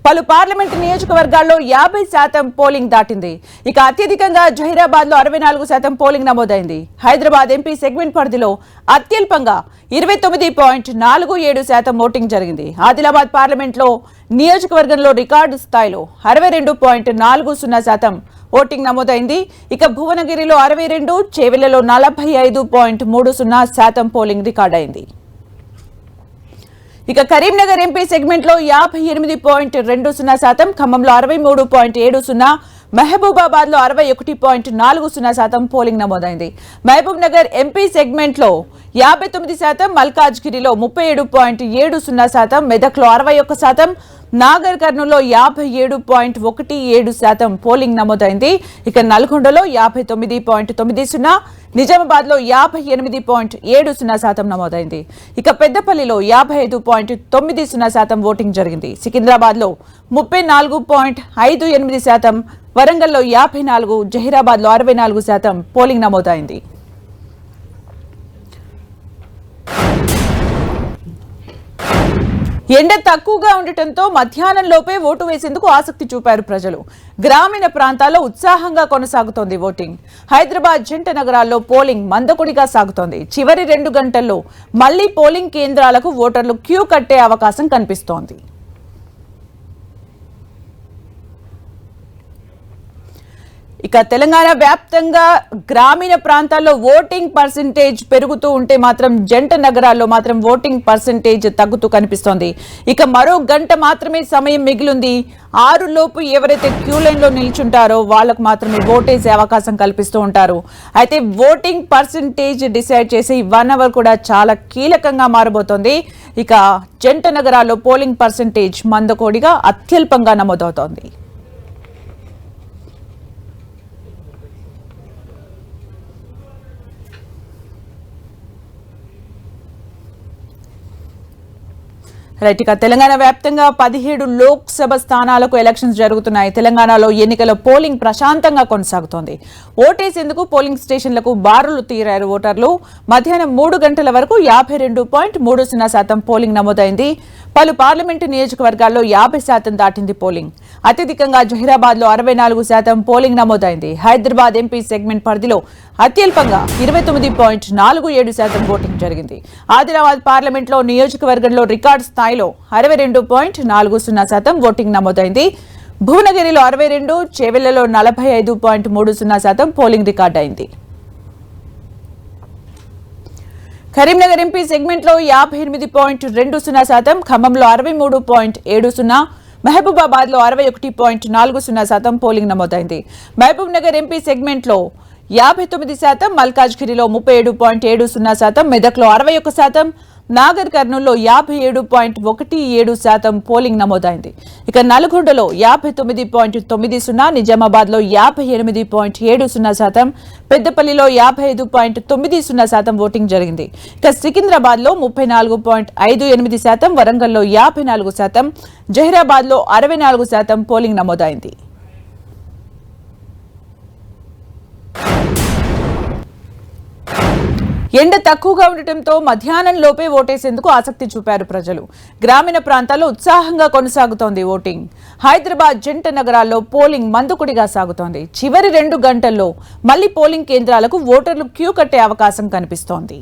పలు పార్లమెంటు నియోజకవర్గాల్లో 50% పోలింగ్ దాటింది. ఇక అత్యధికంగా జహీరాబాద్ లో 64% పోలింగ్ నమోదైంది. హైదరాబాద్ ఎంపీ సెగ్మెంట్ పరిధిలో అత్యల్పంగా 29.47% ఓటింగ్ జరిగింది. ఆదిలాబాద్ పార్లమెంట్ లో నియోజకవర్గంలో రికార్డు స్థాయిలో 62.40% ఓటింగ్ నమోదైంది. ఇక భువనగిరిలో 62, చేవెళ్లలో 45.30% పోలింగ్ రికార్డైంది. ఇక కరీంనగర్ ఎంపీ సెగ్మెంట్ లో 58.20%, ఖమ్మంలో 63.70%, మహబూబాబాద్ లో 61.40% పోలింగ్ నమోదైంది. మహబూబ్ నగర్ ఎంపీ సెగ్మెంట్ లో 59%, మల్కాజ్గిరిలో 37.70%, మెదక్లో 61%, నాగర్ కర్నూల్లో 57.17% పోలింగ్ నమోదైంది. ఇక నల్గొండలో 59.90%, నిజామాబాద్ లో 58.70% నమోదైంది. ఇక పెద్దపల్లిలో 55.90% ఓటింగ్ జరిగింది. సికింద్రాబాద్ లో 34.58%, వరంగల్లో 54%, జహీరాబాద్ లో 64% పోలింగ్ నమోదైంది. ఎండ తక్కువగా ఉండటంతో మధ్యాహ్నం లోపే ఓటు వేసేందుకు ఆసక్తి చూపారు ప్రజలు. గ్రామీణ ప్రాంతాల్లో ఉత్సాహంగా కొనసాగుతోంది ఓటింగ్. హైదరాబాద్ జంట నగరాల్లో పోలింగ్ మందకొడిగా సాగుతోంది. చివరి 2 గంటల్లో మళ్లీ పోలింగ్ కేంద్రాలకు ఓటర్లు క్యూ కట్టే అవకాశం కనిపిస్తోంది. ఇక తెలంగాణ వ్యాప్తంగా గ్రామీణ ప్రాంతాల్లో ఓటింగ్ పర్సెంటేజ్ పెరుగుతూ ఉంటే మాత్రం జంట నగరాల్లో మాత్రం ఓటింగ్ పర్సెంటేజ్ తగ్గుతూ కనిపిస్తోంది. ఇక మరో గంట మాత్రమే సమయం మిగిలింది. 6 లోపు ఎవరైతే క్యూ లైన్ లో నిల్చుంటారో వాళ్లకు మాత్రమే ఓటేసే అవకాశం కల్పిస్తూ ఉంటారు. అయితే ఓటింగ్ పర్సెంటేజ్ డిసైడ్ చేసి 1 అవర్ కూడా చాలా కీలకంగా మారబోతోంది. ఇక జంట నగరాల్లో పోలింగ్ పర్సెంటేజ్ మందకోడిగా అత్యల్పంగా నమోదవుతోంది. రైట్. ఇక తెలంగాణ వ్యాప్తంగా 17 లోక్సభ స్థానాలకు ఎలక్షన్స్ జరుగుతున్నాయి. తెలంగాణలో ఎన్నికల పోలింగ్ ప్రశాంతంగా కొనసాగుతోంది. ఓటేసేందుకు పోలింగ్ స్టేషన్లకు బారులు తీరారు ఓటర్లు. మధ్యాహ్నం 3 గంటల వరకు 52.30% పోలింగ్ నమోదైంది. పలు పార్లమెంటు నియోజకవర్గాల్లో 50% దాటింది పోలింగ్. అత్యధికంగా జహీరాబాద్ లో 64% పోలింగ్ నమోదైంది. హైదరాబాద్ ఎంపీ సెగ్మెంట్ పరిధిలో అత్యల్పంగా 29.47% ఓటింగ్ జరిగింది. ఆదిలాబాద్ పార్లమెంట్ లో నియోజకవర్గంలో రికార్డు స్థాయిలో 62.40% ఓటింగ్ నమోదైంది. భువనగిరిలో 62, చేవెళ్లలో 45.30% పోలింగ్ రికార్డైంది. కరీంనగర్ ఎంపీ సెగ్మెంట్ లో 58.20%, ఖమ్మంలో 63.70%, మహబూబాబాద్ లో 61.40% పోలింగ్ నమోదైంది. మహబూబ్ నగర్ ఎంపీ సెగ్మెంట్ లో 59%, మల్కాజ్గిరిలో 37.70%, మెదక్లో 61%, నాగర్ కర్నూల్లో 57.17% పోలింగ్ నమోదైంది. ఇక నల్గొండలో 59.90%, నిజామాబాద్ లో 58.70%, పెద్దపల్లిలో 55.90% ఓటింగ్ జరిగింది. ఇక సికింద్రాబాద్ లో 34.58%, వరంగల్లో 54%, జహీరాబాద్ లో 64% పోలింగ్ నమోదైంది. ఎండ తక్కువగా ఉండటంతో మధ్యాహ్నం లోపే ఓటేసేందుకు ఆసక్తి చూపారు ప్రజలు. గ్రామీణ ప్రాంతాల్లో ఉత్సాహంగా కొనసాగుతోంది ఓటింగ్. హైదరాబాద్ జంట నగరాల్లో పోలింగ్ మందకొడిగా సాగుతోంది. చివరి 2 గంటల్లో మళ్లీ పోలింగ్ కేంద్రాలకు ఓటర్లు క్యూ కట్టే అవకాశం కనిపిస్తోంది.